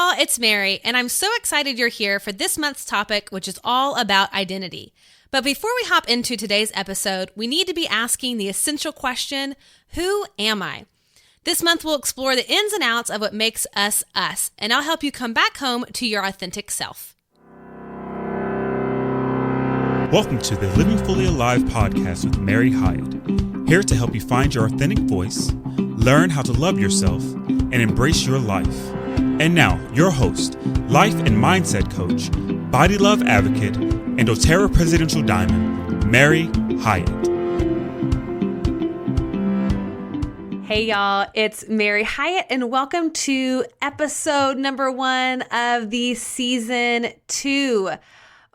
y'all, it's Mary, and I'm so excited you're here for this month's topic, which is all about identity. But before we hop into today's episode, we need to be asking the essential question, who am I? This month, we'll explore the ins and outs of what makes us us, and I'll help you come back home to your authentic self. Welcome to the Living Fully Alive podcast with Mary Hyatt, here to help you find your authentic voice, learn how to love yourself, and embrace your life. And now, your host, life and mindset coach, body love advocate, and doTERRA Presidential Diamond, Mary Hyatt. Hey y'all, it's Mary Hyatt, and welcome to episode number 1 of the season 2.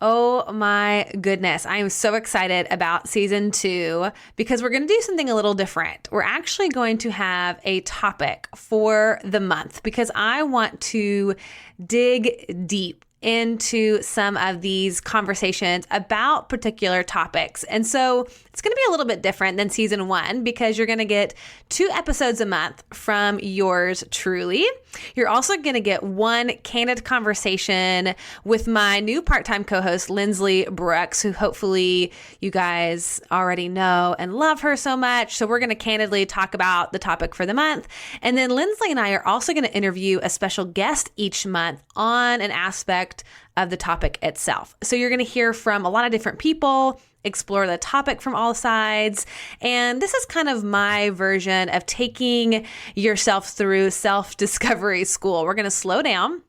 Oh my goodness. I am so excited about season 2 because we're going to do something a little different. We're actually going to have a topic for the month because I want to dig deep into some of these conversations about particular topics. And so it's going to be a little bit different than season 1 because you're going to get 2 episodes a month from yours truly. You're also going to get 1 candid conversation with my new part-time co-host, Lindsley Brooks, who hopefully you guys already know and love her so much. So we're going to candidly talk about the topic for the month. And then Lindsley and I are also going to interview a special guest each month on an aspect of the topic itself. So you're going to hear from a lot of different people, explore the topic from all sides. And this is kind of my version of taking yourself through self-discovery school. We're going to slow down.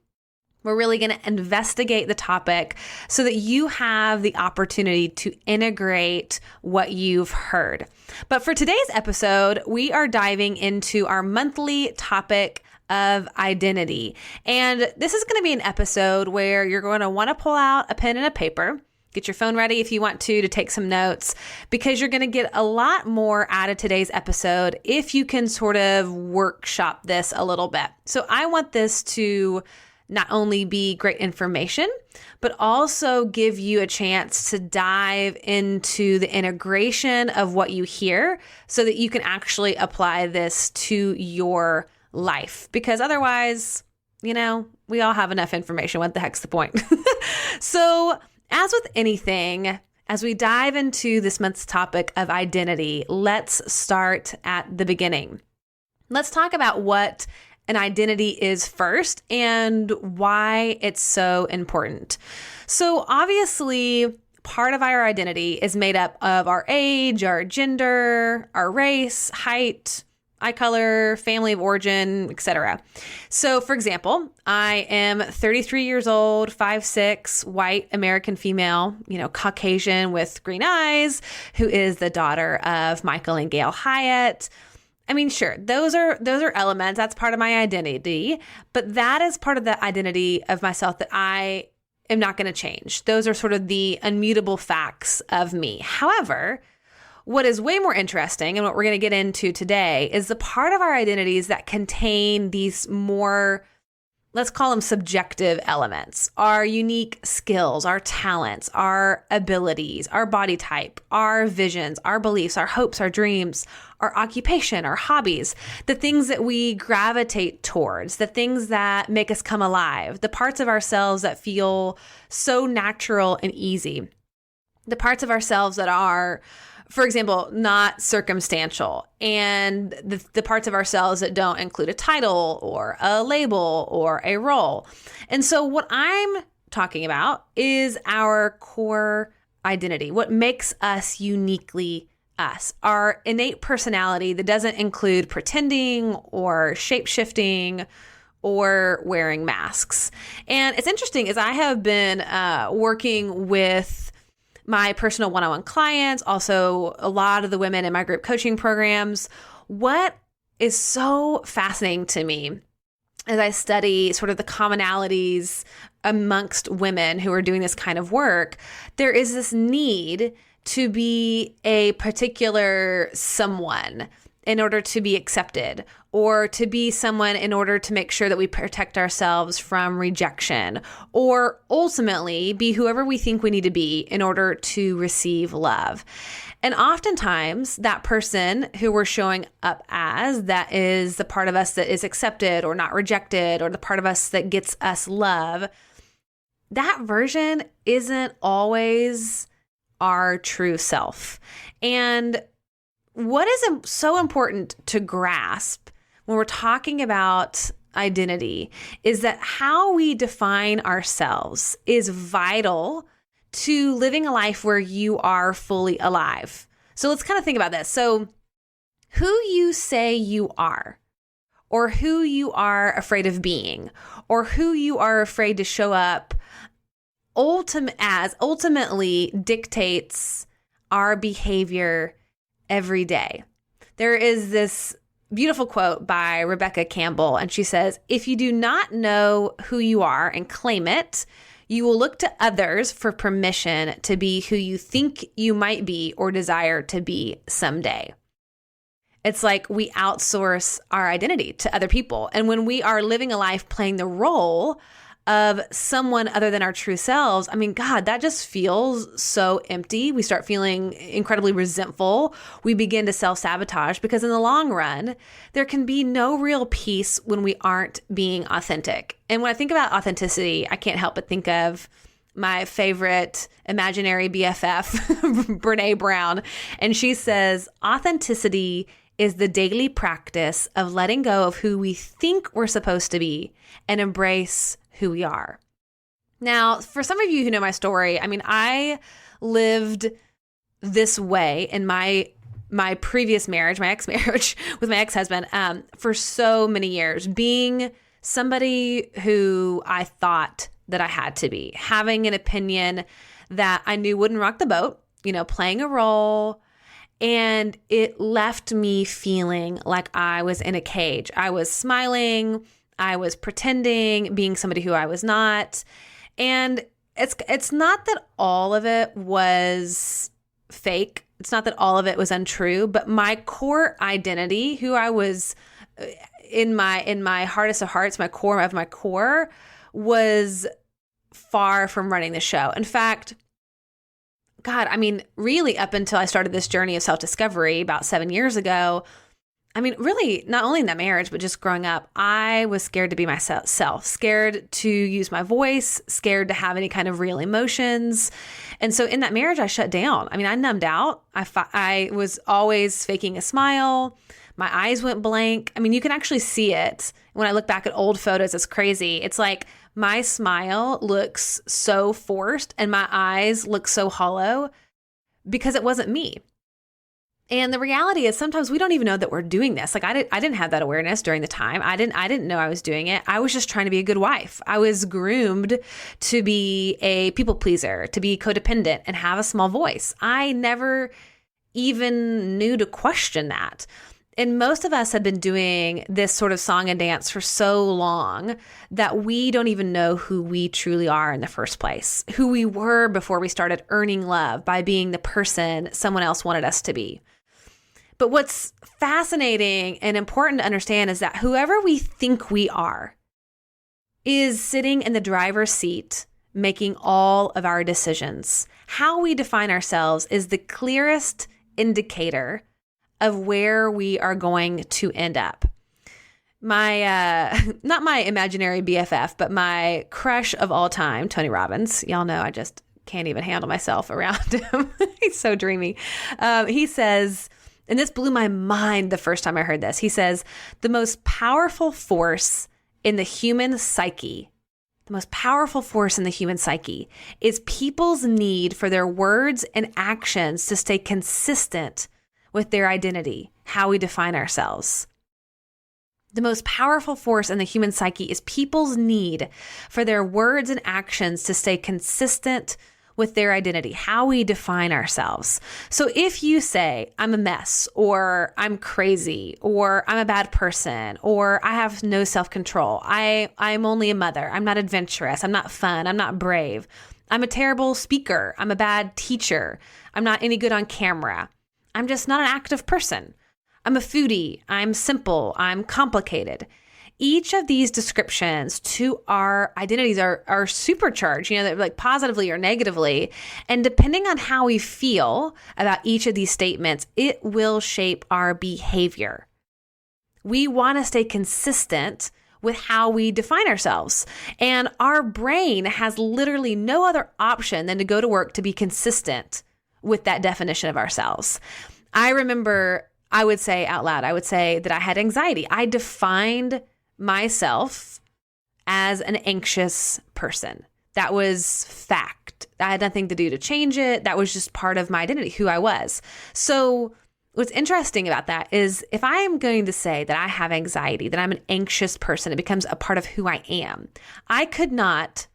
We're really going to investigate the topic so that you have the opportunity to integrate what you've heard. But for today's episode, we are diving into our monthly topic of identity. And this is going to be an episode where you're going to want to pull out a pen and a paper. Get your phone ready if you want to take some notes, because you're going to get a lot more out of today's episode if you can sort of workshop this a little bit. So I want this to not only be great information, but also give you a chance to dive into the integration of what you hear so that you can actually apply this to your life. Because otherwise, we all have enough information. What the heck's the point? So as with anything, as we dive into this month's topic of identity, let's start at the beginning. Let's talk about what an identity is first and why it's so important. So obviously, part of our identity is made up of our age, our gender, our race, height, eye color, family of origin, etc. So for example, I am 33 years old, 5'6", white American female, Caucasian with green eyes, who is the daughter of Michael and Gail Hyatt. I mean, sure, those are elements. That's part of my identity, but that is part of the identity of myself that I am not going to change. Those are sort of the immutable facts of me. However, what is way more interesting and what we're going to get into today is the part of our identities that contain these more, let's call them subjective elements, our unique skills, our talents, our abilities, our body type, our visions, our beliefs, our hopes, our dreams, our occupation, our hobbies, the things that we gravitate towards, the things that make us come alive, the parts of ourselves that feel so natural and easy, the parts of ourselves that are, for example, not circumstantial, and the parts of ourselves that don't include a title or a label or a role. And so what I'm talking about is our core identity, what makes us uniquely us, our innate personality that doesn't include pretending or shape-shifting or wearing masks. And it's interesting as I have been working with my personal one-on-one clients, also a lot of the women in my group coaching programs, what is so fascinating to me as I study sort of the commonalities amongst women who are doing this kind of work, there is this need to be a particular someone in order to be accepted, or to be someone in order to make sure that we protect ourselves from rejection, or ultimately be whoever we think we need to be in order to receive love. And oftentimes that person who we're showing up as, that is the part of us that is accepted or not rejected, or the part of us that gets us love, that version isn't always our true self. And what is so important to grasp when we're talking about identity is that how we define ourselves is vital to living a life where you are fully alive. So let's kind of think about this. So who you say you are, or who you are afraid of being, or who you are afraid to show up ultimately dictates our behavior every day. There is this beautiful quote by Rebecca Campbell, and she says, "If you do not know who you are and claim it, you will look to others for permission to be who you think you might be or desire to be someday." It's like we outsource our identity to other people. And when we are living a life playing the role of someone other than our true selves, I mean, God, that just feels so empty. We start feeling incredibly resentful. We begin to self-sabotage because in the long run, there can be no real peace when we aren't being authentic. And when I think about authenticity, I can't help but think of my favorite imaginary BFF, Brene Brown. And she says, authenticity is the daily practice of letting go of who we think we're supposed to be and embrace who we are. Now, for some of you who know my story, I mean, I lived this way in my previous marriage, my ex-marriage with my ex-husband, for so many years, being somebody who I thought that I had to be, having an opinion that I knew wouldn't rock the boat, playing a role. And it left me feeling like I was in a cage. I was smiling, I was pretending, being somebody who I was not. And it's not that all of it was fake. It's not that all of it was untrue, but my core identity, who I was in my hardest of hearts, my core of my core, was far from running the show. In fact, God, I mean, really up until I started this journey of self-discovery about 7 years ago, I mean, really, not only in that marriage, but just growing up, I was scared to be myself, scared to use my voice, scared to have any kind of real emotions. And so in that marriage, I shut down. I mean, I numbed out. I was always faking a smile. My eyes went blank. I mean, you can actually see it. When I look back at old photos, it's crazy. It's like my smile looks so forced and my eyes look so hollow because it wasn't me. And the reality is sometimes we don't even know that we're doing this. Like I didn't have that awareness during the time. I didn't know I was doing it. I was just trying to be a good wife. I was groomed to be a people pleaser, to be codependent and have a small voice. I never even knew to question that. And most of us have been doing this sort of song and dance for so long that we don't even know who we truly are in the first place, who we were before we started earning love by being the person someone else wanted us to be. But what's fascinating and important to understand is that whoever we think we are is sitting in the driver's seat, making all of our decisions. How we define ourselves is the clearest indicator of where we are going to end up. My, not my imaginary BFF, but my crush of all time, Tony Robbins. Y'all know I just can't even handle myself around him. He's so dreamy. He says, and this blew my mind the first time I heard this. He says, the most powerful force in the human psyche, is people's need for their words and actions to stay consistent with their identity, how we define ourselves. The most powerful force in the human psyche is people's need for their words and actions to stay consistent with their identity, how we define ourselves. So if you say, I'm a mess, or I'm crazy, or I'm a bad person, or I have no self-control, I'm only a mother, I'm not adventurous, I'm not fun, I'm not brave, I'm a terrible speaker, I'm a bad teacher, I'm not any good on camera, I'm just not an active person, I'm a foodie, I'm simple, I'm complicated. Each of these descriptions to our identities are supercharged, they're like positively or negatively. And depending on how we feel about each of these statements, it will shape our behavior. We want to stay consistent with how we define ourselves. And our brain has literally no other option than to go to work to be consistent with that definition of ourselves. I remember I would say out loud, I would say that I had anxiety. I defined myself as an anxious person. That was fact. I had nothing to do to change it. That was just part of my identity, who I was. So what's interesting about that is if I'm going to say that I have anxiety, that I'm an anxious person, it becomes a part of who I am. I could not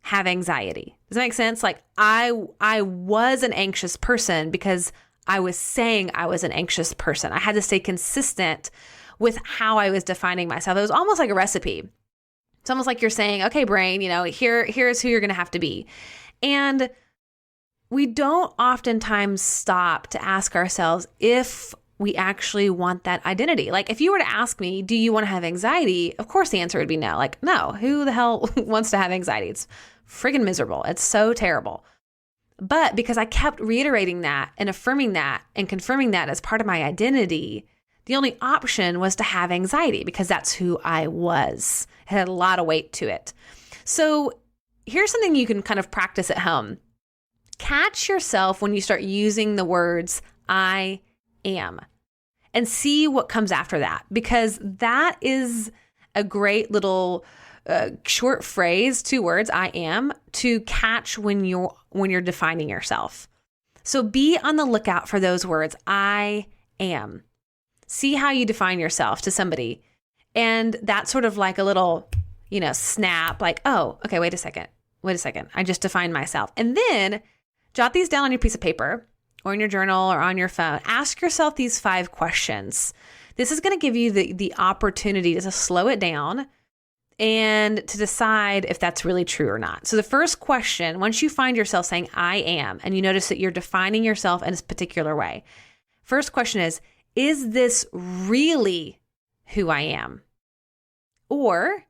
have anxiety. Does that make sense? Like I was an anxious person because I was saying I was an anxious person. I had to stay consistent with how I was defining myself. It was almost like a recipe. It's almost like you're saying, okay, brain, here's who you're going to have to be. And we don't oftentimes stop to ask ourselves if we actually want that identity. Like if you were to ask me, do you want to have anxiety? Of course the answer would be no. Like, no, who the hell wants to have anxiety? It's friggin' miserable. It's so terrible. But because I kept reiterating that and affirming that and confirming that as part of my identity, the only option was to have anxiety because that's who I was. It had a lot of weight to it. So here's something you can kind of practice at home. Catch yourself when you start using the words I am and see what comes after that, because that is a great little short phrase, 2 words, I am, to catch when you're defining yourself. So be on the lookout for those words, I am. See how you define yourself to somebody. And that's sort of like a little, snap, like, oh, okay, wait a second. I just defined myself. And then jot these down on your piece of paper or in your journal or on your phone. Ask yourself these 5 questions. This is going to give you the opportunity to slow it down and to decide if that's really true or not. So the first question, once you find yourself saying, I am, and you notice that you're defining yourself in a particular way, first question is this really who I am? Or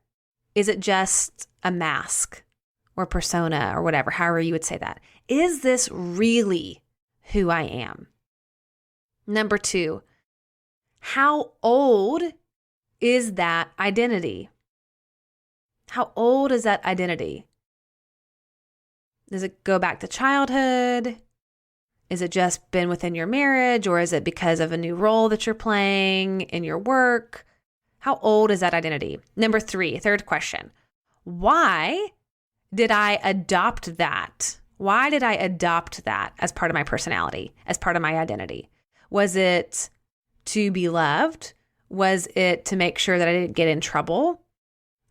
is it just a mask or persona or whatever, however you would say that? Is this really who I am? Number 2, how old is that identity? How old is that identity? Does it go back to childhood? Is it just been within your marriage, or is it because of a new role that you're playing in your work? How old is that identity? Number 3, third question. Why did I adopt that? Why did I adopt that as part of my personality, as part of my identity? Was it to be loved? Was it to make sure that I didn't get in trouble?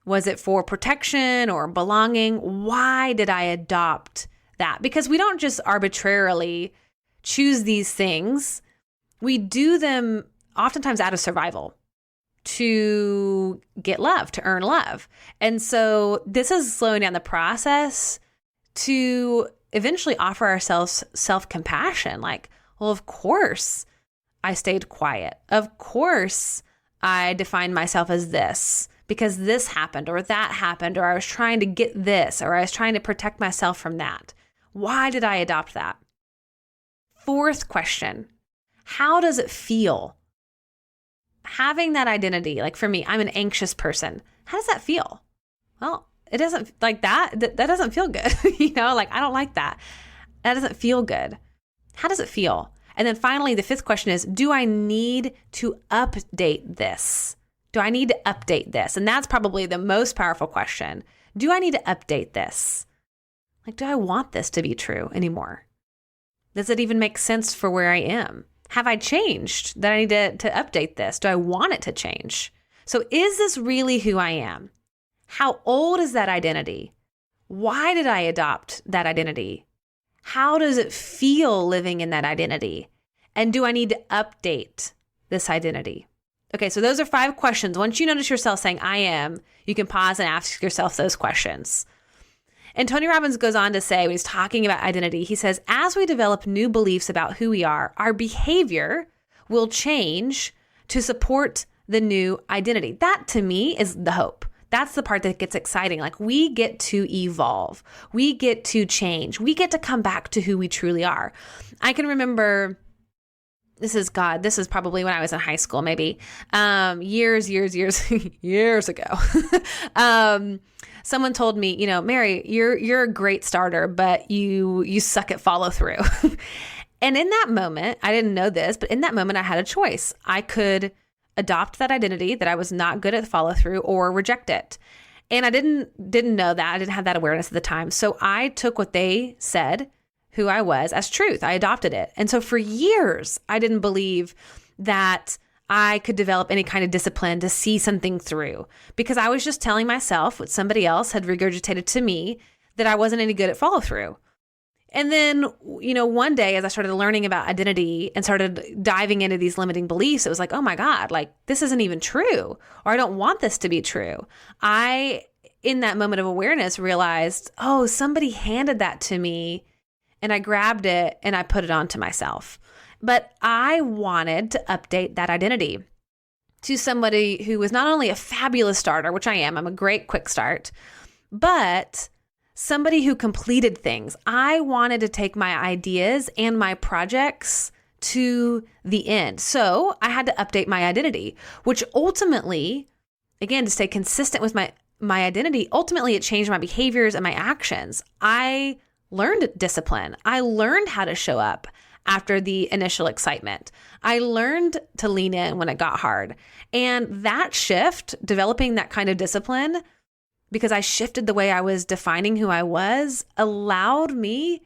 Was it for protection or belonging? Why did I adopt that? Because we don't just arbitrarily choose these things. We do them oftentimes out of survival to get love, to earn love. And so this is slowing down the process to eventually offer ourselves self-compassion. Like, well, of course I stayed quiet. Of course I defined myself as this because this happened or that happened, or I was trying to get this, or I was trying to protect myself from that. Why did I adopt that? 4th question, how does it feel? Having that identity, like for me, I'm an anxious person. How does that feel? Well, it doesn't like that. That doesn't feel good. Like I don't like that. That doesn't feel good. How does it feel? And then finally, the 5th question is, do I need to update this? Do I need to update this? And that's probably the most powerful question. Do I need to update this? Like, do I want this to be true anymore? Does it even make sense for where I am? Have I changed that I need to update this? Do I want it to change? So is this really who I am? How old is that identity? Why did I adopt that identity? How does it feel living in that identity? And do I need to update this identity? Okay, so those are 5 questions. Once you notice yourself saying, I am, you can pause and ask yourself those questions. And Tony Robbins goes on to say, when he's talking about identity, he says, as we develop new beliefs about who we are, our behavior will change to support the new identity. That to me is the hope. That's the part that gets exciting. Like we get to evolve. We get to change. We get to come back to who we truly are. I can remember, this is probably when I was in high school, maybe, years ago. Someone told me, Mary, you're a great starter, but you suck at follow through. And in that moment, I didn't know this, but in that moment I had a choice. I could adopt that identity that I was not good at follow through or reject it. And I didn't know that. I didn't have that awareness at the time. So I took what they said, who I was, as truth. I adopted it. And so for years, I didn't believe that I could develop any kind of discipline to see something through because I was just telling myself what somebody else had regurgitated to me that I wasn't any good at follow through. And then, one day as I started learning about identity and started diving into these limiting beliefs, it was like, oh my God, like this isn't even true, or I don't want this to be true. I, in that moment of awareness, realized, oh, somebody handed that to me and I grabbed it and I put it onto myself. But I wanted to update that identity to somebody who was not only a fabulous starter, which I am, I'm a great quick start, but somebody who completed things. I wanted to take my ideas and my projects to the end. So I had to update my identity, which ultimately, again, to stay consistent with my identity, ultimately it changed my behaviors and my actions. I learned discipline. I learned how to show up after the initial excitement. I learned to lean in when it got hard. And that shift, developing that kind of discipline, because I shifted the way I was defining who I was, allowed me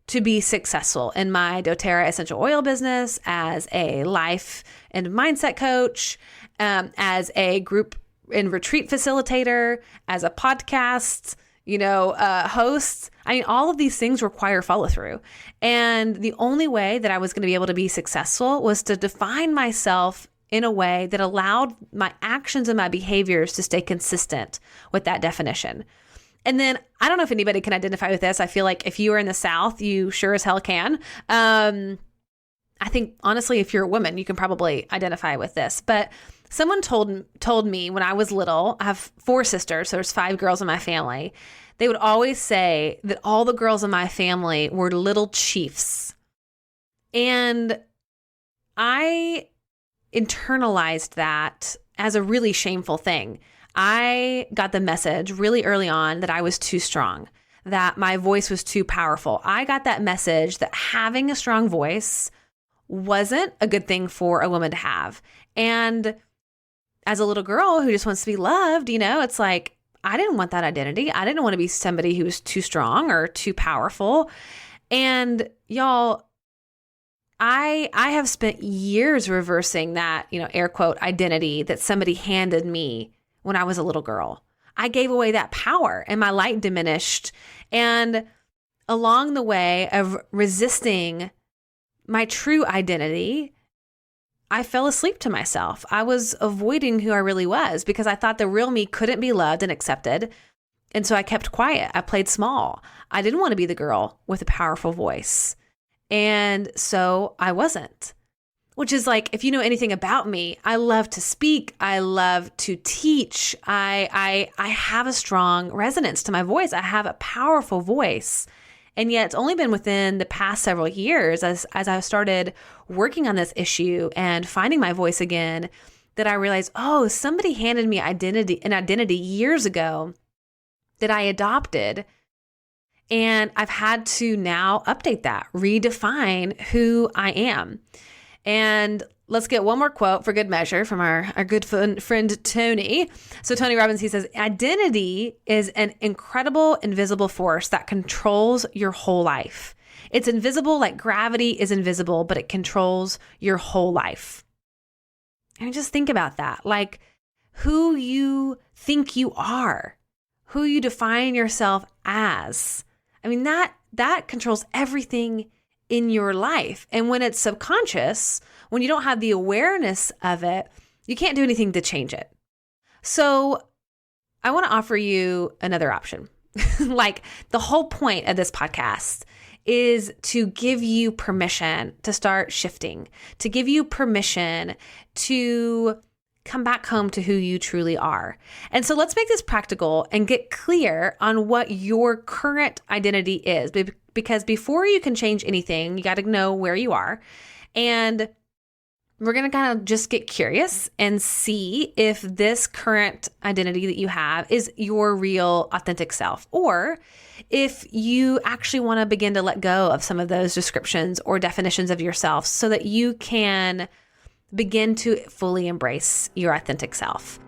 to be successful in my doTERRA essential oil business, as a life and mindset coach, as a group and retreat facilitator, as a podcast, host. I mean, all of these things require follow through. And the only way that I was going to be able to be successful was to define myself in a way that allowed my actions and my behaviors to stay consistent with that definition. And then I don't know if anybody can identify with this. I feel like if you are in the South, you sure as hell can. I think honestly, if you're a woman, you can probably identify with this. But someone told me when I was little, I have 4 sisters, so there's 5 girls in my family. They would always say that all the girls in my family were little chiefs. And I internalized that as a really shameful thing. I got the message really early on that I was too strong, that my voice was too powerful. I got that message that having a strong voice wasn't a good thing for a woman to have. And as a little girl who just wants to be loved, it's like, I didn't want that identity. I didn't want to be somebody who was too strong or too powerful. And y'all, I have spent years reversing that, air quote, identity that somebody handed me when I was a little girl. I gave away that power and my light diminished. And along the way of resisting my true identity, I fell asleep to myself. I was avoiding who I really was because I thought the real me couldn't be loved and accepted. And so I kept quiet. I played small. I didn't want to be the girl with a powerful voice. And so I wasn't, which is like, if you know anything about me, I love to speak. I love to teach. I have a strong resonance to my voice. I have a powerful voice. And yet it's only been within the past several years as I started working on this issue and finding my voice again that I realized, oh, somebody handed me an identity years ago that I adopted. And I've had to now update that, redefine who I am. And let's get one more quote for good measure from our good friend Tony. So Tony Robbins, he says, identity is an incredible invisible force that controls your whole life. It's invisible like gravity is invisible, but it controls your whole life. And just think about that, like who you think you are, who you define yourself as. I mean, that controls everything in your life. And when it's subconscious, when you don't have the awareness of it, you can't do anything to change it. So I want to offer you another option. Like the whole point of this podcast is to give you permission to start shifting, to give you permission to come back home to who you truly are. And so let's make this practical and get clear on what your current identity is. Because before you can change anything, you got to know where you are. And we're going to kind of just get curious and see if this current identity that you have is your real authentic self, or if you actually want to begin to let go of some of those descriptions or definitions of yourself so that you can begin to fully embrace your authentic self.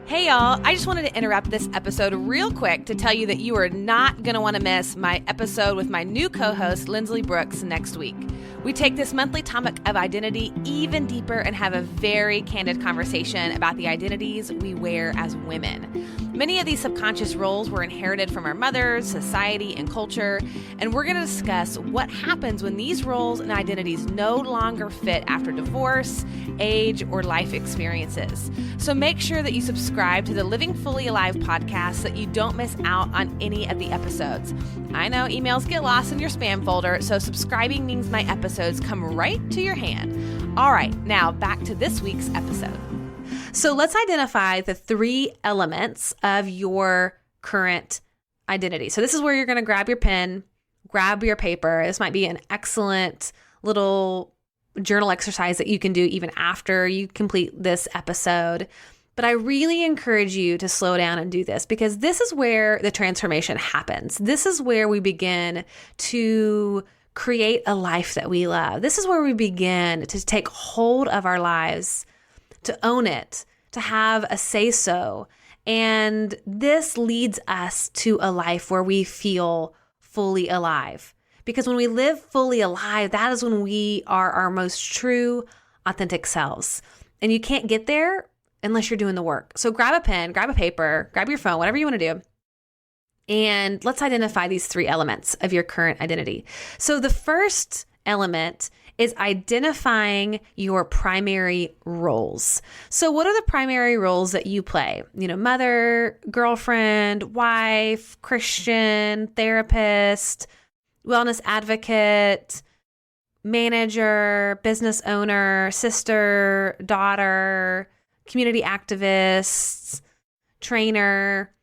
Hey y'all, I just wanted to interrupt this episode real quick to tell you that you are not going to want to miss my episode with my new co-host, Lindsley Brooks, next week. We take this monthly topic of identity even deeper and have a very candid conversation about the identities we wear as women. Many of these subconscious roles were inherited from our mothers, society, and culture, and we're going to discuss what happens when these roles and identities no longer fit after divorce, age, or life experiences. So make sure that you subscribe to the Living Fully Alive podcast so that you don't miss out on any of the episodes. I know emails get lost in your spam folder, so subscribing means my episodes come right to your hand. All right, now back to this week's episode. So let's identify the 3 elements of your current identity. So this is where you're going to grab your pen, grab your paper. This might be an excellent little journal exercise that you can do even after you complete this episode. But I really encourage you to slow down and do this, because this is where the transformation happens. This is where we begin to create a life that we love. This is where we begin to take hold of our lives, to own it, to have a say-so. And this leads us to a life where we feel fully alive. Because when we live fully alive, that is when we are our most true, authentic selves. And you can't get there unless you're doing the work. So grab a pen, grab a paper, grab your phone, whatever you want to do. And let's identify these 3 elements of your current identity. So the first element is identifying your primary roles. So what are the primary roles that you play? Mother, girlfriend, wife, Christian, therapist, wellness advocate, manager, business owner, sister, daughter, community activist, trainer.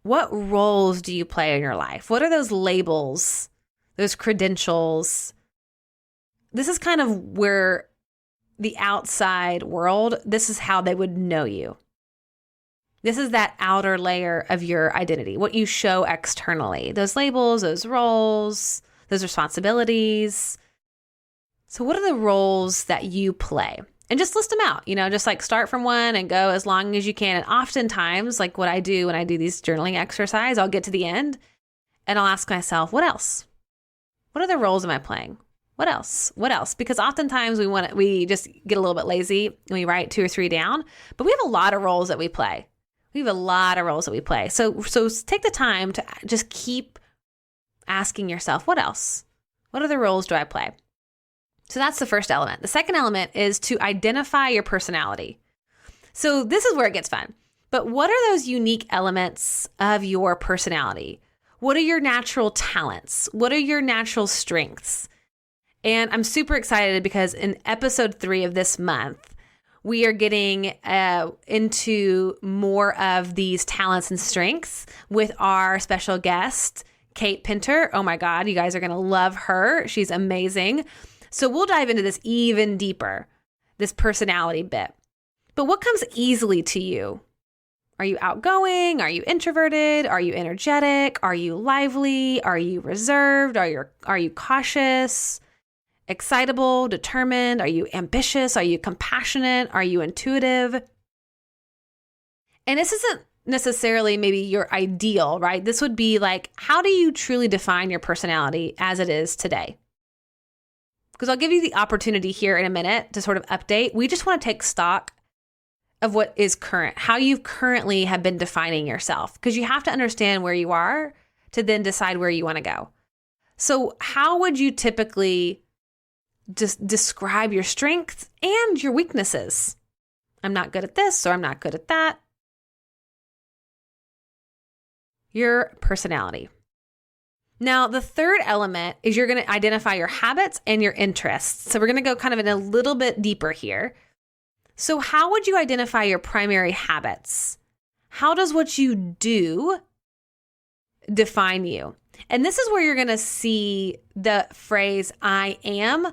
What roles do you play in your life? What are those labels, those credentials? This is kind of where the outside world, this is how they would know you. This is that outer layer of your identity, what you show externally, those labels, those roles, those responsibilities. So what are the roles that you play? And just list them out, just like start from one and go as long as you can. And oftentimes, like what I do when I do these journaling exercise, I'll get to the end and I'll ask myself, what else? What other roles am I playing? What else? What else? Because oftentimes we just get a little bit lazy and we write 2 or 3 down, but we have a lot of roles that we play. So take the time to just keep asking yourself, what else? What other roles do I play? So that's the first element. The second element is to identify your personality. So this is where it gets fun. But what are those unique elements of your personality? What are your natural talents? What are your natural strengths? And I'm super excited because in episode 3 of this month, we are getting into more of these talents and strengths with our special guest, Kate Pinter. Oh my God, you guys are going to love her. She's amazing. So we'll dive into this even deeper, this personality bit. But what comes easily to you? Are you outgoing? Are you introverted? Are you energetic? Are you lively? Are you reserved? Are you cautious? Excitable? Determined? Are you ambitious? Are you compassionate? Are you intuitive? And this isn't necessarily maybe your ideal, right? This would be like, how do you truly define your personality as it is today? Because I'll give you the opportunity here in a minute to sort of update. We just want to take stock of what is current, how you currently have been defining yourself, because you have to understand where you are to then decide where you want to go. So how would you typically just describe your strengths and your weaknesses? I'm not good at this, or I'm not good at that. Your personality. Now, the third element is you're going to identify your habits and your interests. So we're going to go kind of in a little bit deeper here. So how would you identify your primary habits? How does what you do define you? And this is where you're going to see the phrase I am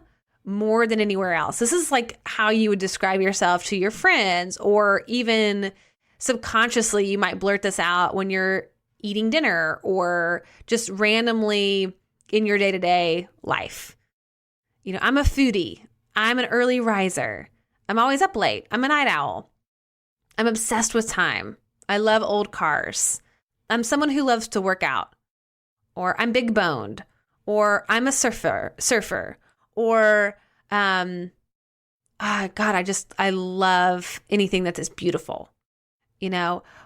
more than anywhere else. This is like how you would describe yourself to your friends, or even subconsciously you might blurt this out when you're eating dinner or just randomly in your day-to-day life. I'm a foodie. I'm an early riser. I'm always up late. I'm a night owl. I'm obsessed with time. I love old cars. I'm someone who loves to work out. Or I'm big boned. Or I'm a surfer. Or, God, I love anything that is beautiful.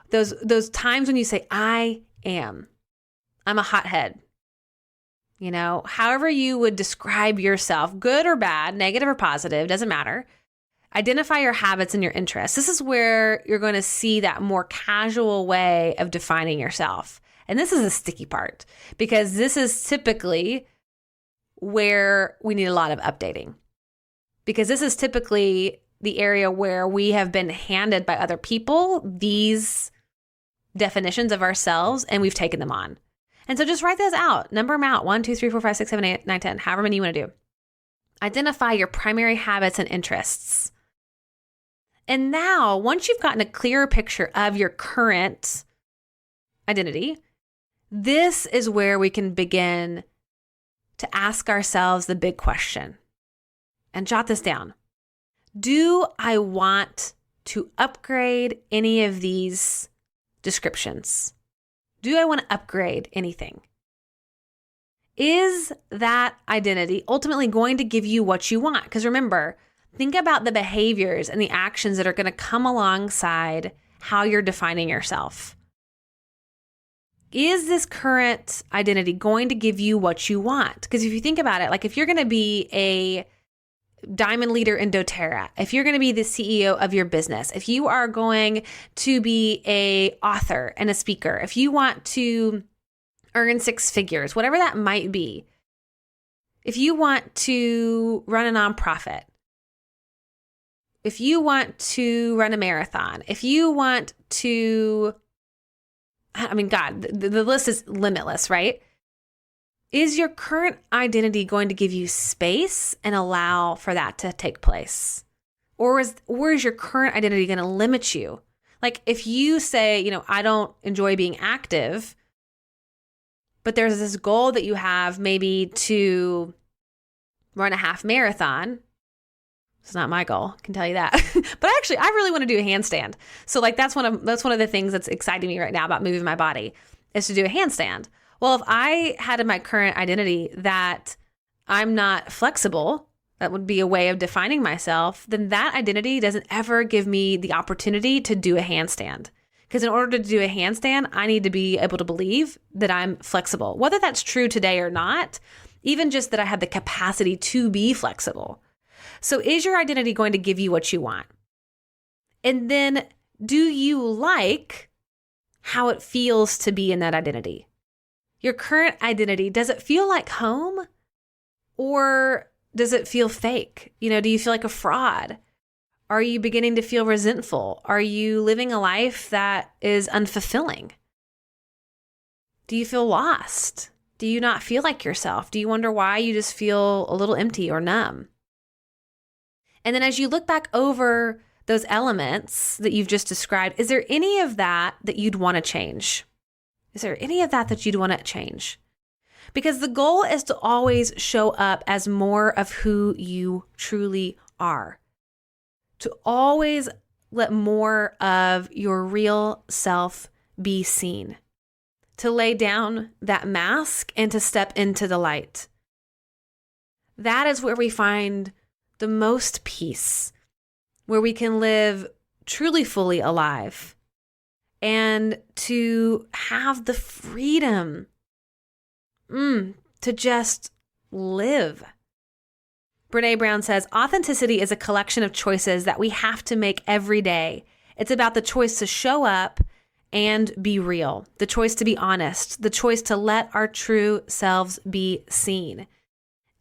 Those times when you say, I am. I'm a hothead. However you would describe yourself, good or bad, negative or positive, doesn't matter. Identify your habits and your interests. This is where you're going to see that more casual way of defining yourself. And this is a sticky part, because this is typically where we need a lot of updating. Because this is typically the area where we have been handed by other people these definitions of ourselves, and we've taken them on. And so just write those out. Number them out. 1, 2, 3, 4, 5, 6, 7, 8, 9, 10, however many you want to do. Identify your primary habits and interests. And now, once you've gotten a clearer picture of your current identity, this is where we can begin to ask ourselves the big question. And jot this down. Do I want to upgrade any of these descriptions? Do I want to upgrade anything? Is that identity ultimately going to give you what you want? Because remember, think about the behaviors and the actions that are going to come alongside how you're defining yourself. Is this current identity going to give you what you want? Because if you think about it, like if you're going to be a diamond leader in doTERRA, if you're going to be the CEO of your business, if you are going to be a author and a speaker, if you want to earn 6 figures, whatever that might be, if you want to run a nonprofit, if you want to run a marathon, if you want to, the list is limitless, right? Is your current identity going to give you space and allow for that to take place? Or is your current identity going to limit you? Like if you say, I don't enjoy being active, but there's this goal that you have maybe to run a half marathon. It's not my goal, I can tell you that. But actually, I really want to do a handstand. So like that's one of the things that's exciting me right now about moving my body is to do a handstand. Well, if I had in my current identity that I'm not flexible, that would be a way of defining myself, then that identity doesn't ever give me the opportunity to do a handstand. Because in order to do a handstand, I need to be able to believe that I'm flexible. Whether that's true today or not, even just that I have the capacity to be flexible. So is your identity going to give you what you want? And then do you like how it feels to be in that identity? Your current identity, does it feel like home? Or does it feel fake? Do you feel like a fraud? Are you beginning to feel resentful? Are you living a life that is unfulfilling? Do you feel lost? Do you not feel like yourself? Do you wonder why you just feel a little empty or numb? And then as you look back over those elements that you've just described, is there any of that you'd want to change? Is there any of that you'd want to change? Because the goal is to always show up as more of who you truly are. To always let more of your real self be seen. To lay down that mask and to step into the light. That is where we find the most peace, where we can live truly fully alive and to have the freedom to just live. Brene Brown says, authenticity is a collection of choices that we have to make every day. It's about the choice to show up and be real, the choice to be honest, the choice to let our true selves be seen.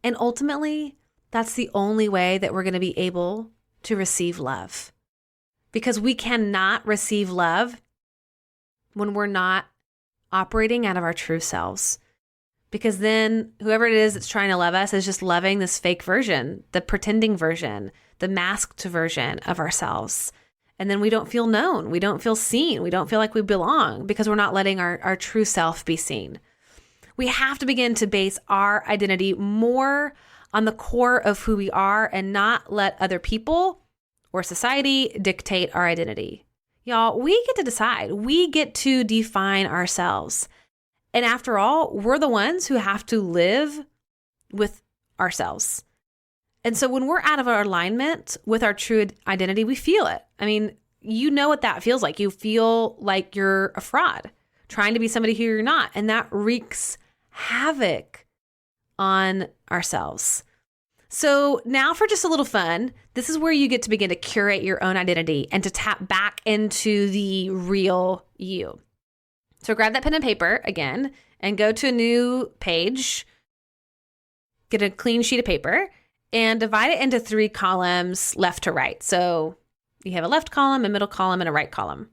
And ultimately, that's the only way that we're going to be able to receive love. because we cannot receive love when we're not operating out of our true selves. Because then whoever it is that's trying to love us is just loving this fake version, the pretending version, the masked version of ourselves. And then we don't feel known. We don't feel seen. We don't feel like we belong because we're not letting our true self be seen. We have to begin to base our identity more on the core of who we are and not let other people or society dictate our identity. Y'all, we get to decide. We get to define ourselves. And after all, we're the ones who have to live with ourselves. And so when we're out of our alignment with our true identity, we feel it. I mean, you know what that feels like. You feel like you're a fraud, trying to be somebody who you're not. And that wreaks havoc on ourselves. So now for just a little fun, this is where you get to begin to curate your own identity and to tap back into the real you. So grab that pen and paper again and go to a new page, get a clean sheet of paper and divide it into 3 columns left to right. So you have a left column, a middle column, and a right column.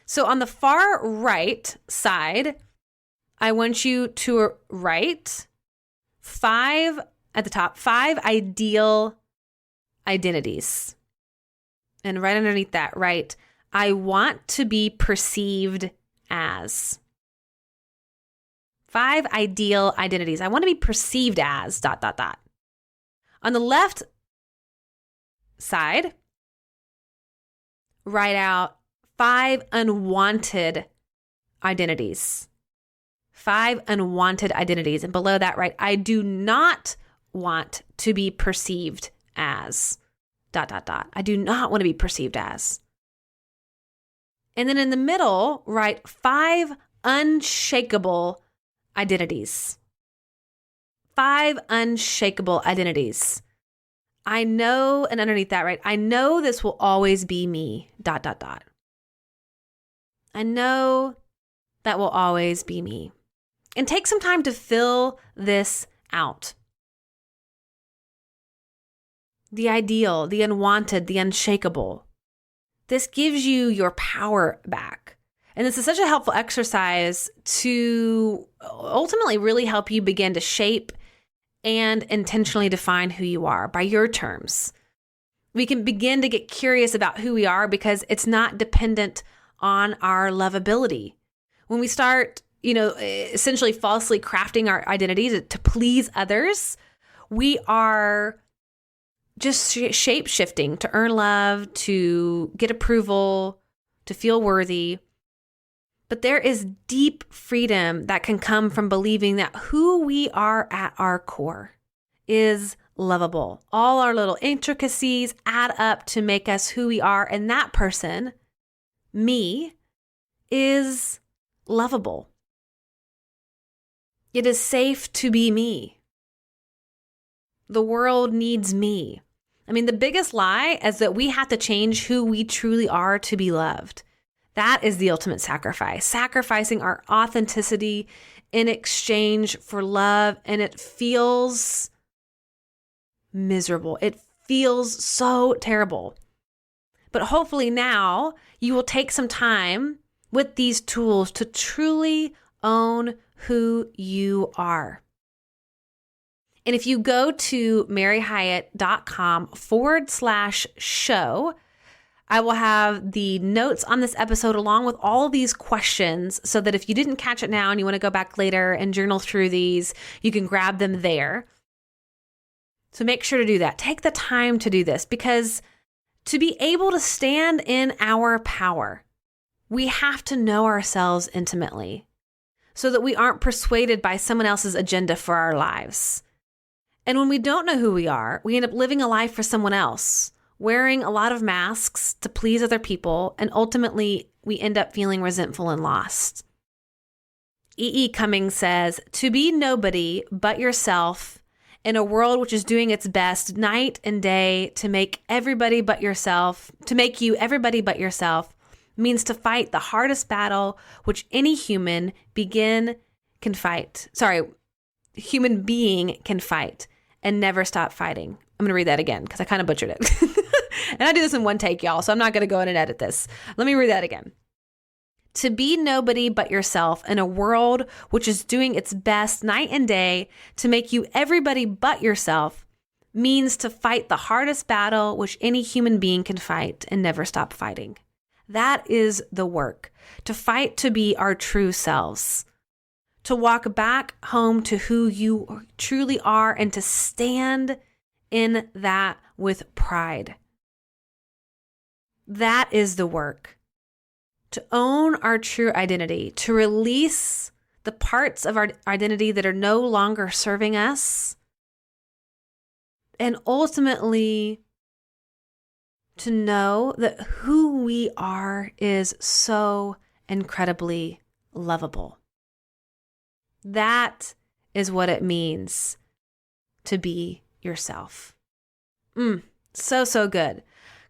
So on the far right side, I want you to write 5 at the top, 5 ideal identities. And right underneath that, write, I want to be perceived as. 5 ideal identities. I want to be perceived as ... On the left side, write out 5 unwanted identities. 5 unwanted identities. And below that, write, I do not want to be perceived as ... I do not want to be perceived as. And then in the middle, write 5 unshakable identities. 5 unshakable identities. I know, and underneath that, right? I know this will always be me ... I know that will always be me. And take some time to fill this out. The ideal, the unwanted, the unshakable. This gives you your power back. And this is such a helpful exercise to ultimately really help you begin to shape and intentionally define who you are by your terms. We can begin to get curious about who we are because it's not dependent on our lovability. When we start, essentially falsely crafting our identities to please others, we are just shape shifting to earn love, to get approval, to feel worthy. But there is deep freedom that can come from believing that who we are at our core is lovable. All our little intricacies add up to make us who we are. And that person, me, is lovable. It is safe to be me. The world needs me. I mean, the biggest lie is that we have to change who we truly are to be loved. That is the ultimate sacrifice, sacrificing our authenticity in exchange for love. And it feels miserable. It feels so terrible. But hopefully now you will take some time with these tools to truly own who you are. And if you go to maryhyatt.com/show, I will have the notes on this episode along with all of these questions so that if you didn't catch it now and you want to go back later and journal through these, you can grab them there. So make sure to do that. Take the time to do this because to be able to stand in our power, we have to know ourselves intimately so that we aren't persuaded by someone else's agenda for our lives. And when we don't know who we are, we end up living a life for someone else, wearing a lot of masks to please other people, and ultimately we end up feeling resentful and lost. Cummings says, to be nobody but yourself in a world which is doing its best night and day to make you everybody but yourself, means to fight the hardest battle which any human being can fight and never stop fighting. I'm going to read that again because I kind of butchered it. And I do this in one take, y'all, so I'm not going to go in and edit this. Let me read that again. To be nobody but yourself in a world which is doing its best night and day to make you everybody but yourself means to fight the hardest battle which any human being can fight and never stop fighting. That is the work, to fight to be our true selves, to walk back home to who you truly are and to stand in that with pride. That is the work. To own our true identity, to release the parts of our identity that are no longer serving us, and ultimately to know that who we are is so incredibly lovable. That is what it means to be yourself. So good.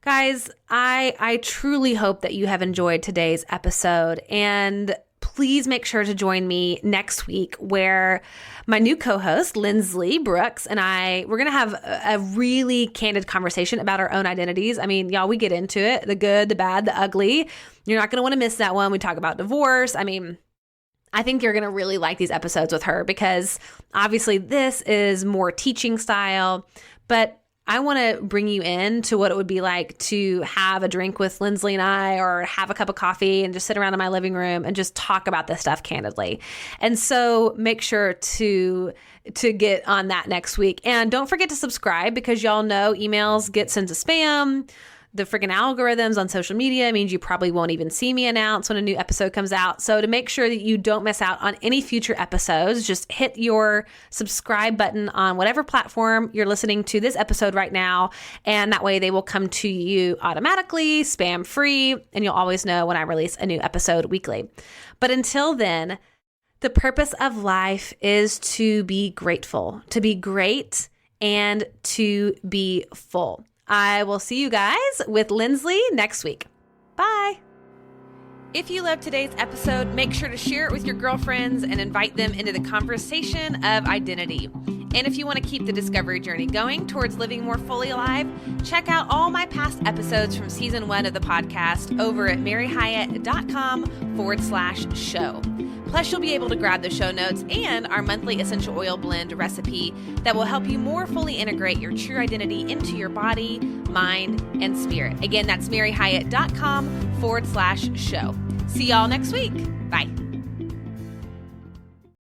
Guys, I truly hope that you have enjoyed today's episode, and please make sure to join me next week where my new co-host, Lindsley Brooks, and we're going to have a really candid conversation about our own identities. I mean, y'all, we get into it, the good, the bad, the ugly. You're not going to want to miss that one. We talk about divorce. I mean, I think you're going to really like these episodes with her because obviously this is more teaching style, but I want to bring you into what it would be like to have a drink with Lindsley and I, or have a cup of coffee and just sit around in my living room and just talk about this stuff candidly. And so make sure to get on that next week. And don't forget to subscribe, because y'all know emails get sent to spam. The freaking algorithms on social media means you probably won't even see me announce when a new episode comes out. So to make sure that you don't miss out on any future episodes, just hit your subscribe button on whatever platform you're listening to this episode right now. And that way they will come to you automatically, spam free, and you'll always know when I release a new episode weekly. But until then, the purpose of life is to be grateful, to be great, and to be full. I will see you guys with Lindsley next week. Bye. If you loved today's episode, make sure to share it with your girlfriends and invite them into the conversation of identity. And if you want to keep the discovery journey going towards living more fully alive, check out all my past episodes from season 1 of the podcast over at maryhyatt.com/show. Plus, you'll be able to grab the show notes and our monthly essential oil blend recipe that will help you more fully integrate your true identity into your body, mind, and spirit. Again, that's maryhyatt.com/show. See y'all next week. Bye.